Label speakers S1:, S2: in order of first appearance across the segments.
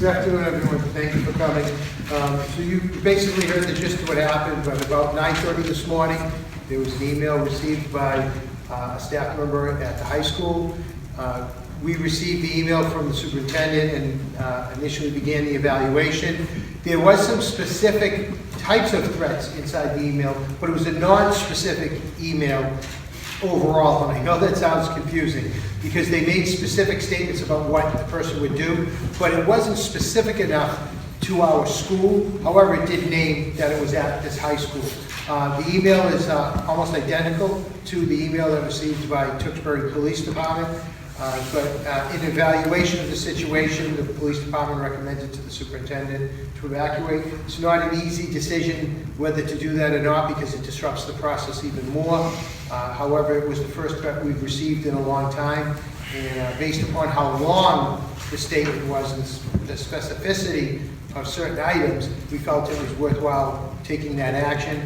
S1: Good afternoon, everyone. Thank you for coming. So you basically heard the gist of what happened, but about 9:30 this morning, there was an email received by a staff member at the high school. We received the email from the superintendent and initially began the evaluation. There was some specific types of threats inside the email, but it was a non-specific email overall, and I know that sounds confusing because they made specific statements about what the person would do, but it wasn't specific enough to our school. However, it did name that it was at this high school. The email is almost identical to the email that was received by Tewksbury Police Department, but in evaluation of the situation, the police department recommended to the superintendent to evacuate. It's not an easy decision whether to do that or not because it disrupts the process even more. However, it was the first threat we've received in a long time, and based upon how long the statement was and the specificity of certain items, we felt it was worthwhile taking that action.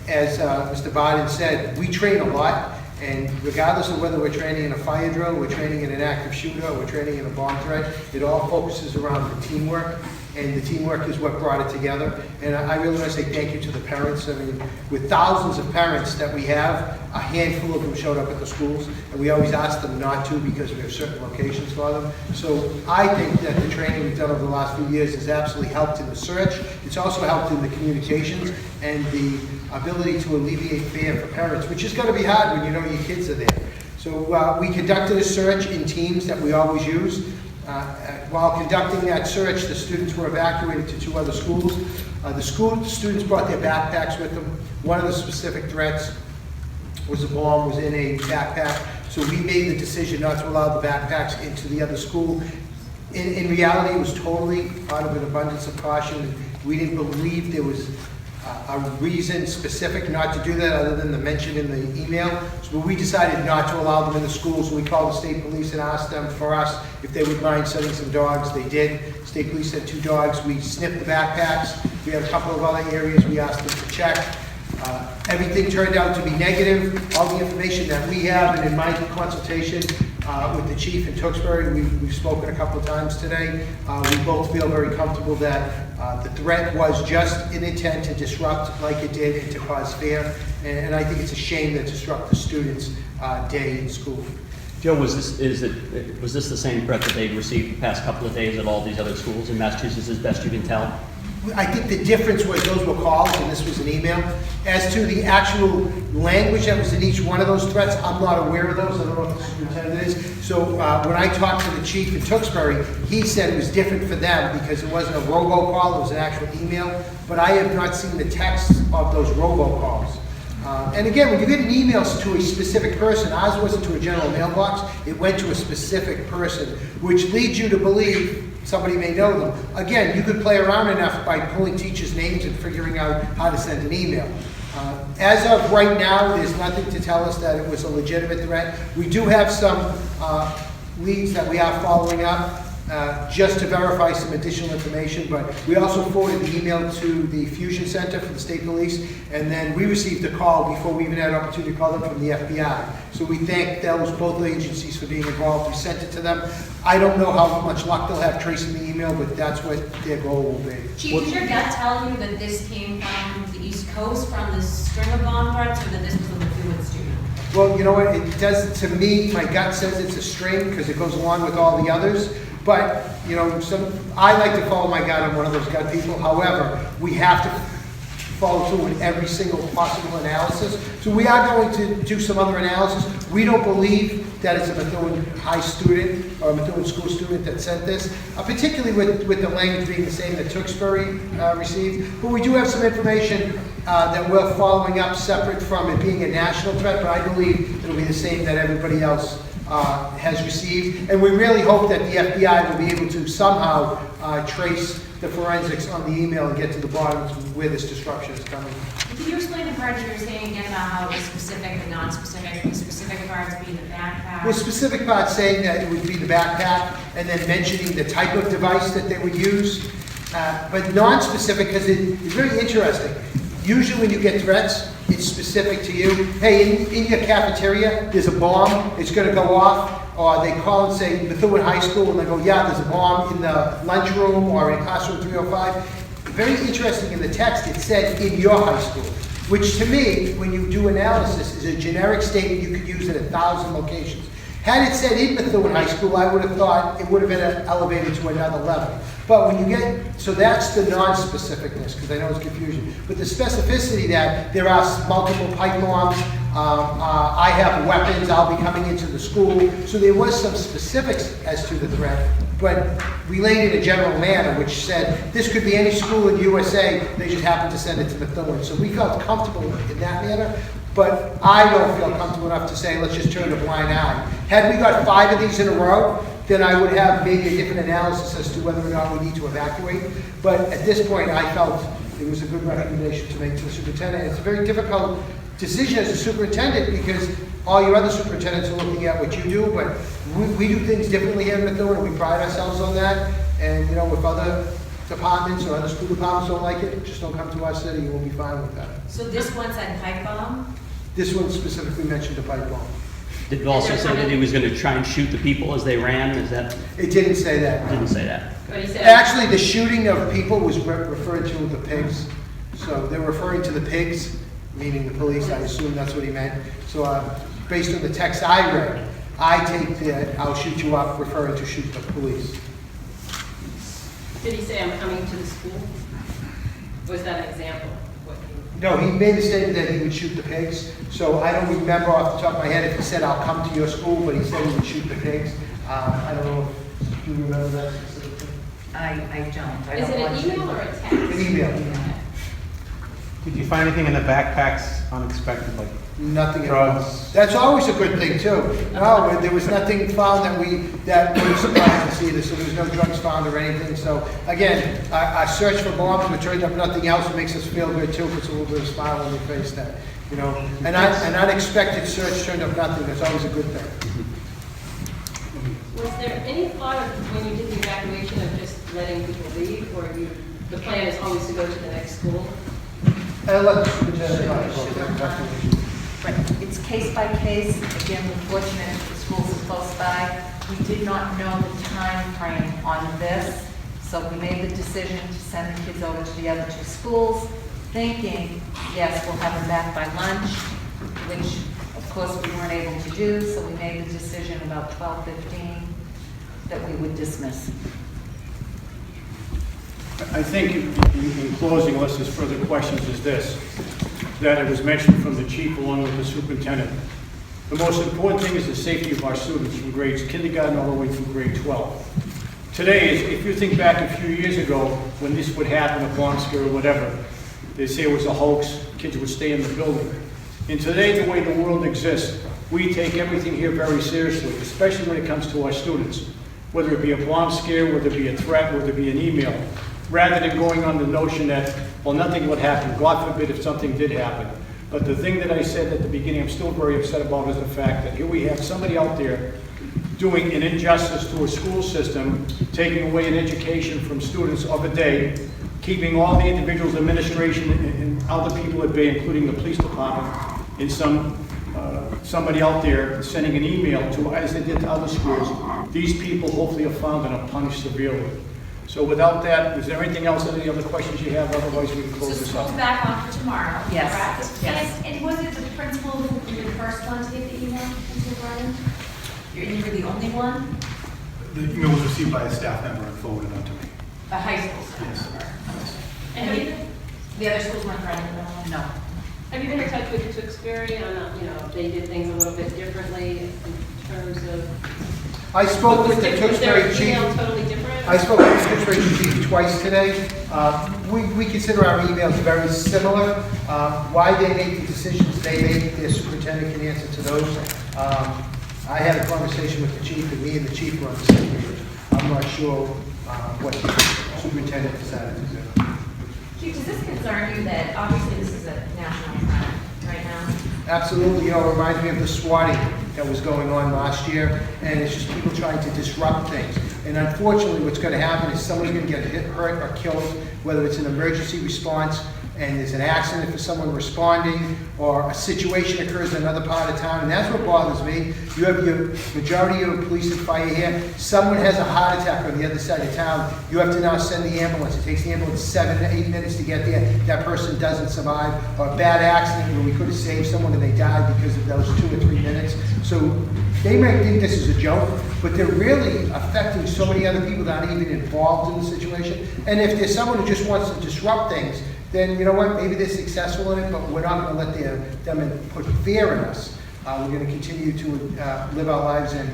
S1: As Mr. Biden said, we train a lot, and regardless of whether we're training in a fire drill, we're training in an active shooter, or we're training in a bomb threat, it all focuses around the teamwork, and the teamwork is what brought it together. And I really want to say thank you to the parents. I mean, with thousands of parents that we have, a handful of them showed up at the schools, and we always ask them not to because we have certain locations for them. So I think that the training we've done over the last few years has absolutely helped in the search. It's also helped in the communications and the ability to alleviate fear for parents, which is going to be hard when you know your kids are there. So we conducted a search in teams that we always use. While conducting that search, the students were evacuated to 2 other schools. The students brought their backpacks with them. One of the specific threats was a bomb was in a backpack, so we made the decision not to allow the backpacks into the other school. In reality, it was totally out of an abundance of caution. We didn't believe there was a reason specific not to do that other than the mention in the email. So we decided not to allow them in the schools. We called the state police and asked them for us if they would mind sending some dogs. They did. State police sent 2 dogs. We sniffed the backpacks. We had a couple of other areas we asked them to check. Everything turned out to be negative. All the information that we have, and in my consultation with the chief in Tewksbury, we've spoken a couple of times today. We both feel very comfortable that the threat was just an intent to disrupt like it did and to cause fear. And I think it's a shame to disrupt the students' day in school.
S2: Joe, was this the same threat that they'd received the past couple of days at all these other schools in Massachusetts, as best you can tell?
S1: I think the difference was those were calls and this was an email. As to the actual language that was in each one of those threats, I'm not aware of those. I don't know if the superintendent is. So when I talked to the chief in Tewksbury, he said it was different for them because it wasn't a robocall, it was an actual email. But I have not seen the text of those robocalls. And again, when you get an email to a specific person, ours wasn't to a general mailbox, it went to a specific person, which leads you to believe somebody may know them. Again, you could play around enough by pulling teachers' names and figuring out how to send an email. As of right now, there's nothing to tell us that it was a legitimate threat. We do have some leads that we are following up just to verify some additional information, but we also forwarded the email to the Fusion Center for the State Police, and then we received a call before we even had an opportunity to call them from the FBI. So we thank both agencies for being involved. We sent it to them. I don't know how much luck they'll have tracing the email, but that's what their goal will be.
S3: Chief, did your gut tell you that this came from the East Coast, from the string of bomb threats, or that this was a Methuen student?
S1: Well, you know what, it does, to me, my gut says it's a string because it goes along with all the others. But, you know, I like to follow my gut. I'm one of those gut people. However, we have to follow through with every single possible analysis. So we are going to do some other analysis. We don't believe that it's a Methuen High student or a Methuen school student that sent this, particularly with the language being the same that Tewksbury received. But we do have some information that we're following up separate from it being a national threat, but I believe it'll be the same that everybody else has received, and we really hope that the FBI will be able to somehow trace the forensics on the email and get to the bottom of where this disruption is coming.
S3: Can you explain the part you were saying again about how it was specific and non-specific, the specific parts being the backpack?
S1: Well, specific parts saying that it would be the backpack, and then mentioning the type of device that they would use, but non-specific because it's very interesting. Usually when you get threats, it's specific to you. Hey, in your cafeteria, there's a bomb. It's going to go off. or they call and say Methuen High School, and they go, yeah, there's a bomb in the lunchroom or in classroom 305. Very interesting in the text, it said in your high school, which to me, when you do analysis, is a generic statement you could use at 1,000 locations. Had it said in Methuen High School, I would have thought it would have been elevated to another level. But when you get, so that's the non-specificness, because I know it's confusion. But the specificity that there are multiple pipe bombs, I have weapons, I'll be coming into the school. So there was some specifics as to the threat, but relayed in a general manner, which said this could be any school in USA, they just happened to send it to Methuen. So we felt comfortable in that manner. But I don't feel comfortable enough to say, let's just turn a blind eye. Had we got 5 of these in a row, then I would have maybe a different analysis as to whether or not we need to evacuate. But at this point, I felt it was a good recommendation to make to the superintendent. It's a very difficult decision as a superintendent because all your other superintendents are looking at what you do, but we do things differently here in Methuen, and we pride ourselves on that. And you know, if other departments or other school departments don't like it, just don't come to our city, and we'll be fine with that.
S3: So this one said pipe bomb?
S1: This one specifically mentioned a pipe bomb.
S2: Did it also say that he was going to try and shoot the people as they ran? Is that?
S1: It didn't say that.
S2: Didn't say that.
S3: But he said.
S1: Actually, the shooting of people was referred to the pigs. So they're referring to the pigs, meaning the police. I assume that's what he meant. So based on the text I read, I take that I'll shoot you up referring to shoot the police.
S4: Did he say, I'm coming to the school? Was that an example?
S1: No, he made the statement that he would shoot the pigs. So I don't remember off the top of my head if he said, I'll come to your school, but he said he would shoot the pigs. I don't know if you remember that specifically.
S5: I don't.
S4: Is it an email or a text?
S1: An email.
S6: Did you find anything in the backpacks unexpected, like
S1: Nothing at
S6: drugs?
S1: all. That's always a good thing too. No, there was nothing found that we were surprised to see this, so there was no drugs found or anything. So again, our search for bombs, we turned up nothing else, it makes us feel good too, puts a little bit of smile on your face that, you know, an unexpected search turned up nothing, that's always a good thing.
S4: Was there any thought of, when you did the evacuation, of just letting people leave, or the plan is always to go to the next school?
S1: And let the superintendent talk about that.
S5: Right, it's case by case. Again, we're fortunate the schools are close by. We did not know the time frame on this, so we made the decision to send the kids over to the other 2 schools, thinking, yes, we'll have them back by lunch, which of course we weren't able to do, so we made the decision about 12:15 that we would dismiss.
S7: I think in closing, unless there's further questions, is this, that it was mentioned from the chief along with the superintendent. The most important thing is the safety of our students from grades kindergarten all the way through grade 12. Today, if you think back a few years ago when this would happen, a bomb scare or whatever, they say it was a hoax, kids would stay in the building. And today, the way the world exists, we take everything here very seriously, especially when it comes to our students. Whether it be a bomb scare, whether it be a threat, whether it be an email, rather than going on the notion that, well, nothing would happen, God forbid if something did happen. But the thing that I said at the beginning, I'm still very upset about, is the fact that here we have somebody out there doing an injustice to a school system, taking away an education from students of a day, keeping all the individuals, administration, and other people at bay, including the police department, and somebody out there sending an email to, as they did to other schools. These people hopefully are found and are punished severely. So without that, is there anything else, any other questions you have? Otherwise, we can
S3: So
S7: close this
S3: school's
S7: up.
S3: back on for tomorrow,
S5: Yes,
S3: correct?
S5: yes.
S3: And was it the principal who was the first one to get the email, Mr. Brian? You were the only one?
S8: The email was received by a staff member and forwarded on to me.
S3: A high school staff member? And the other schools weren't running at all?
S5: No.
S4: Have you been in touch with Tewksbury on, they did things a little bit differently in terms of?
S1: I spoke with the
S4: Was their
S1: Tewksbury chief.
S4: email totally different?
S1: I spoke with the Tewksbury chief twice today. We consider our emails very similar. Why they make the decisions they make, their superintendent can answer to those. I had a conversation with the chief, and me and the chief were on the same page. I'm not sure what the superintendent decided to do.
S3: Chief, does this concern you that obviously this is a national threat right now?
S1: Absolutely, it reminds me of the swatting that was going on last year, and it's just people trying to disrupt things. And unfortunately, what's going to happen is someone's going to get hurt or killed, whether it's an emergency response and there's an accident for someone responding, or a situation occurs in another part of town, and that's what bothers me. You have your majority of police and fire here. Someone has a heart attack on the other side of town. You have to now send the ambulance. It takes the ambulance 7 to 8 minutes to get there. That person doesn't survive. Or a bad accident where we could have saved someone and they died because of those 2 or 3 minutes. So they might think this is a joke, but they're really affecting so many other people that aren't even involved in the situation. And if there's someone who just wants to disrupt things, then you know what, maybe they're successful in it, but we're not gonna let them put fear in us. We're gonna continue to live our lives and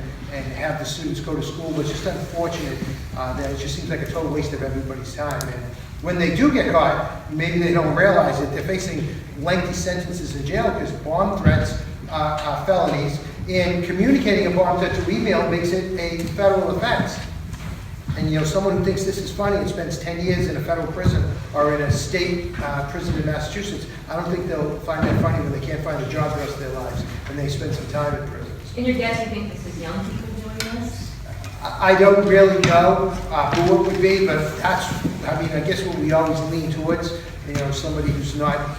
S1: have the students go to school. It's just unfortunate that it just seems like a total waste of everybody's time. And when they do get caught, maybe they don't realize it, they're facing lengthy sentences in jail because bomb threats are felonies, and communicating a bomb threat to email makes it a federal offense. And you know, someone who thinks this is funny and spends 10 years in a federal prison or in a state prison in Massachusetts, I don't think they'll find that funny when they can't find a job the rest of their lives and they spend some time in prisons.
S3: In your guess, you think this is young people doing this?
S1: I don't really know who it would be, but that's, I mean, I guess what we always lean towards, you know, somebody who's not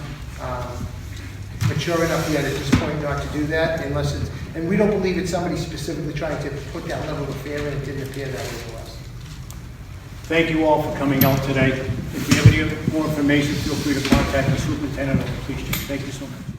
S1: mature enough yet at this point not to do that, unless it's, and we don't believe it's somebody specifically trying to put that level of fear in. It didn't appear that way to us.
S7: Thank you all for coming out today. If you have any more information, feel free to contact the superintendent or the police chief. Thank you so much.